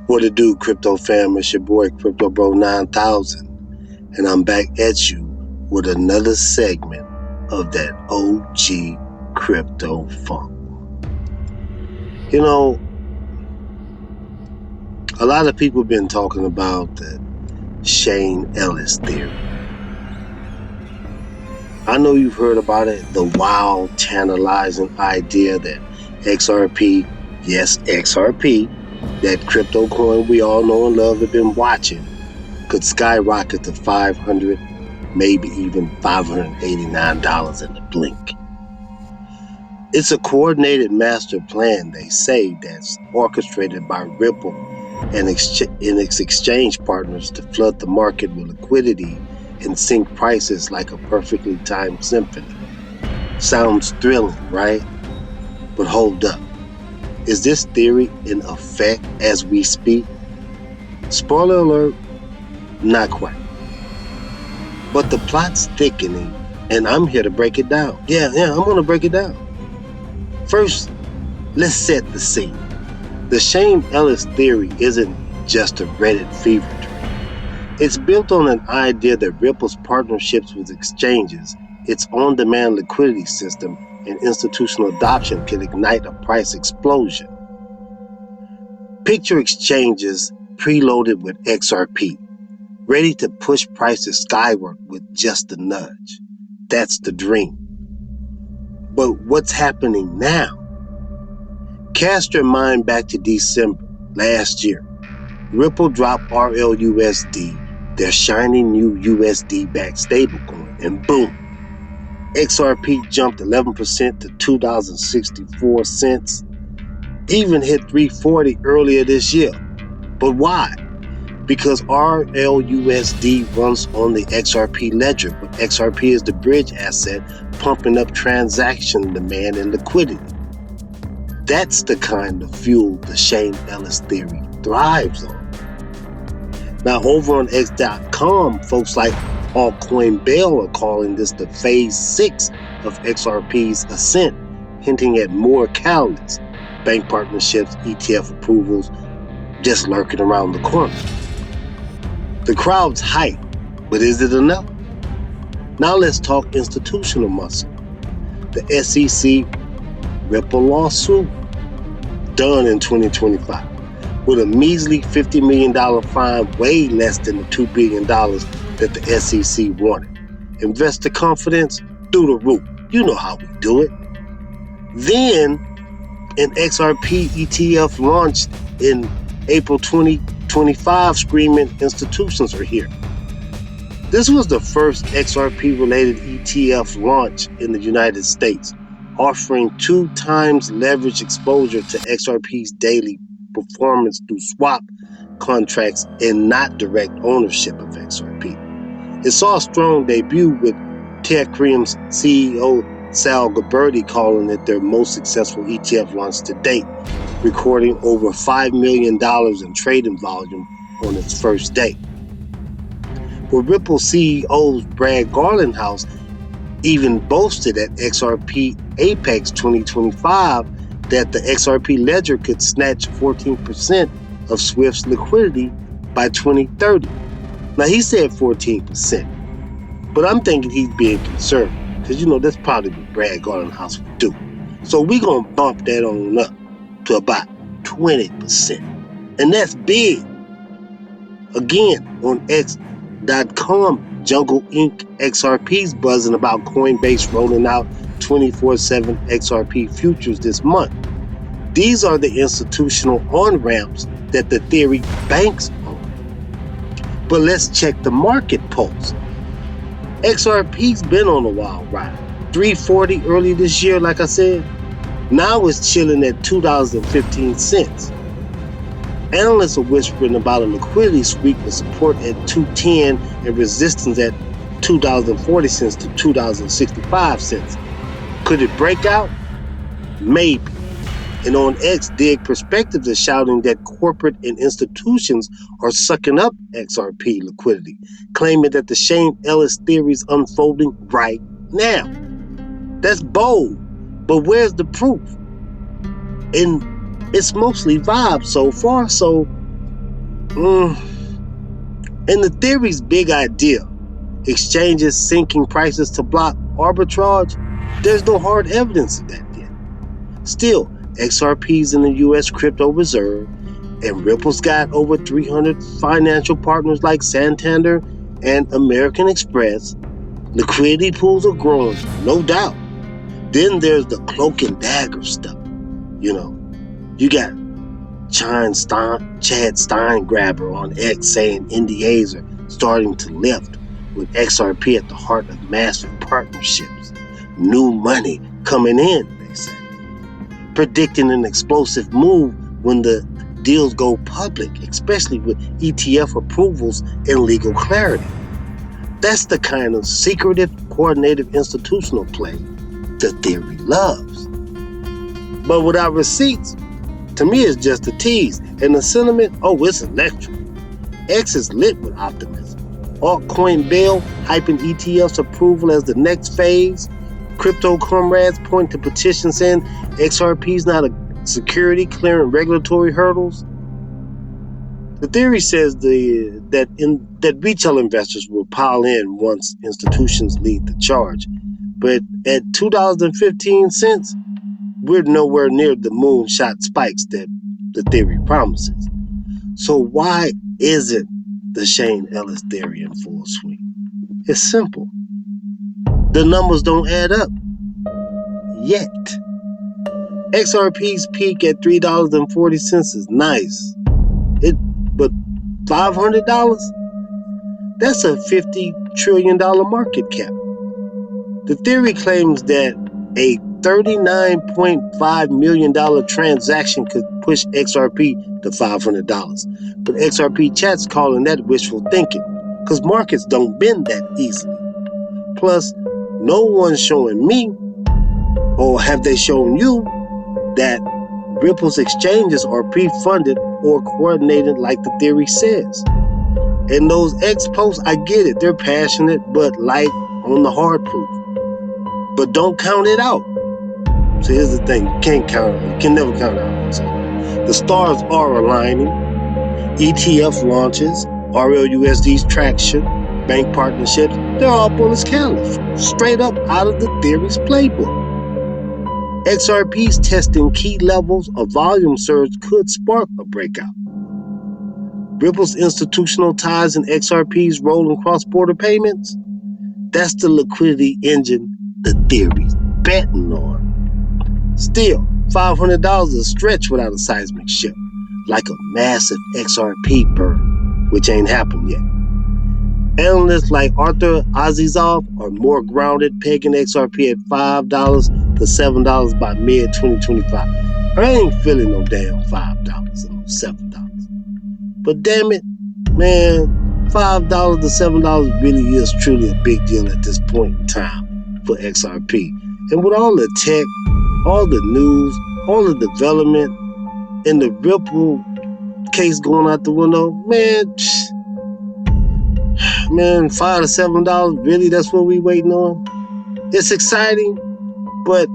What it do, crypto fam? It's your boy Crypto Bro 9000, and I'm back at you with another segment of that OG Crypto Funk. You know, a lot of people been talking about the Shane Ellis Theory. I know you've heard about it, the wild, tantalizing idea that XRP, yes, XRP, that crypto coin we all know and love have been watching, could skyrocket to $500, maybe even $589 in the blink. It's a coordinated master plan, they say, that's orchestrated by Ripple and its exchange partners to flood the market with liquidity and sync prices like a perfectly timed symphony. Sounds thrilling, right? But hold up. Is this theory in effect as we speak? Spoiler alert, not quite. But the plot's thickening, and I'm here to break it down. Yeah, I'm gonna break it down. First, let's set the scene. The Shane Ellis Theory isn't just a Reddit fever dream. It's built on an idea that Ripple's partnerships with exchanges, its on-demand liquidity system, and institutional adoption can ignite a price explosion. Picture exchanges preloaded with XRP, ready to push prices skyward with just a nudge. That's the dream. But what's happening now? Cast your mind back to December last year. Ripple dropped RLUSD, their shiny new USD-backed stablecoin, and boom, XRP jumped 11% to $2.64, even hit $3.40 earlier this year. But why? Because RLUSD runs on the XRP ledger, but XRP is the bridge asset pumping up transaction demand and liquidity. That's the kind of fuel the Shane Ellis Theory thrives on. Now, over on X.com, folks like Altcoin Bell are calling this the phase 6 of XRP's ascent, hinting at more catalysts, bank partnerships, ETF approvals, just lurking around the corner. The crowd's hype, but is it enough? Now let's talk institutional muscle. The SEC Ripple lawsuit, done in 2025, with a measly $50 million fine, way less than the $2 billion that the SEC wanted. Investor confidence through the roof. You know how we do it. Then an XRP ETF launched in April 2025, screaming institutions are here. This was the first XRP-related ETF launch in the United States, offering 2 times leverage exposure to XRP's daily performance through swap contracts and not direct ownership of XRP. It saw a strong debut with Tech.Cream's CEO Sal Gabberty calling it their most successful ETF launch to date, recording over $5 million in trading volume on its first day. But Ripple CEO's Brad Garlinghouse even boasted at XRP Apex 2025 that the XRP ledger could snatch 14% of Swift's liquidity by 2030. Now, he said 14%, but I'm thinking he's being conservative, because that's probably what Brad Garlinghouse would do. So we're going to bump that on up to about 20%. And that's big. Again, on X.com, Jungle Inc. XRP's buzzing about Coinbase rolling out 24/7 XRP futures this month. These are the institutional on-ramps that the theory banks on. But let's check the market pulse. XRP's been on a wild ride. $3.40 early this year, like I said. Now it's chilling at $2.15. Analysts are whispering about a liquidity sweep with support at $2.10 and resistance at $2.40 to $2.65. Could it break out? Maybe. And on X, Dig Perspectives is shouting that corporate and institutions are sucking up XRP liquidity, claiming that the Shane Ellis Theory is unfolding right now. That's bold, but where's the proof? In It's mostly vibes so far, so and the theory's big idea, exchanges sinking prices to block arbitrage, there's no hard evidence of that yet. Still, XRP's in the US crypto reserve, and Ripple's got over 300 financial partners like Santander and American Express. Liquidity pools are growing, no doubt. Then there's the cloak and dagger stuff. You got Chad Steingrabber on X saying NDAs are starting to lift, with XRP at the heart of massive partnerships. New money coming in, they say. Predicting an explosive move when the deals go public, especially with ETF approvals and legal clarity. That's the kind of secretive, coordinated institutional play the theory loves. But without receipts, to me it's just a tease. And the sentiment, it's electric. X is lit with optimism. Altcoin Bell hyping ETF's approval as the next phase. Crypto comrades point to petitions saying XRP's not a security clearing regulatory hurdles. The theory says that retail investors will pile in once institutions lead the charge. But at $2.15, we're nowhere near the moonshot spikes that the theory promises. So why isn't the Shane Ellis Theory in full swing? It's simple. The numbers don't add up yet. XRP's peak at $3.40 is nice. But $500? That's a $50 trillion market cap. The theory claims that a $39.5 million transaction could push XRP to $500. But XRP chat's calling that wishful thinking, because markets don't bend that easily. Plus, no one's showing me, or have they shown you, that Ripple's exchanges are pre-funded or coordinated like the theory says. And those X posts, I get it, they're passionate but light on the hard proof. But don't count it out. So here's the thing, you can never count it out. So the stars are aligning. ETF launches, RLUSD's traction, bank partnerships, they're all on his calendar, straight up out of the theory's playbook. XRP's testing key levels of volume surge could spark a breakout. Ripple's institutional ties and XRP's role in cross-border payments, that's the liquidity engine the theory's betting on. Still, $500 is a stretch without a seismic shift, like a massive XRP burn, which ain't happened yet. Analysts like Arthur Azizov are more grounded, pegging XRP at $5 to $7 by mid-2025. I ain't feeling no damn $5 or $7. But damn it, man, $5 to $7 really is truly a big deal at this point in time for XRP. And with all the tech, all the news, all the development, and the Ripple case going out the window, man, $5 to $7, really, that's what we waiting on? It's exciting, but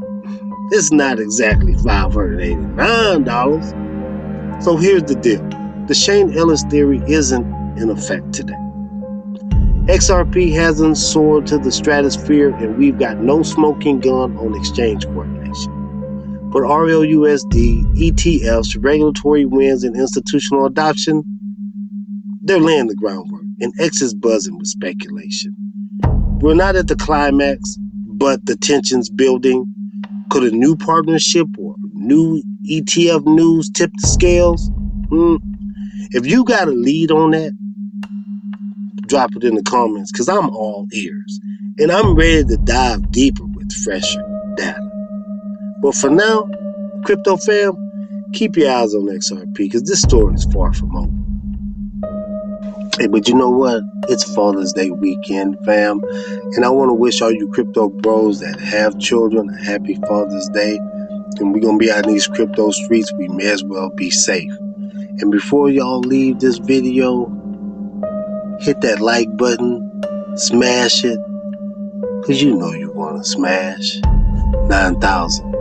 it's not exactly $589. So here's the deal. The Shane Ellis Theory isn't in effect today. XRP hasn't soared to the stratosphere, and we've got no smoking gun on exchange coordination. But RLUSD, ETFs, regulatory wins, and institutional adoption, they're laying the groundwork, and X is buzzing with speculation. We're not at the climax, but the tension's building. Could a new partnership or new ETF news tip the scales? If you got a lead on that, drop it in the comments, because I'm all ears. And I'm ready to dive deeper with fresher data. But for now, crypto fam, keep your eyes on XRP, because this story is far from over. Hey, but you know what? It's Father's Day weekend, fam. And I want to wish all you crypto bros that have children a happy Father's Day. And we're going to be out in these crypto streets. We may as well be safe. And before y'all leave this video, hit that like button, smash it, because you know you want to smash 9,000.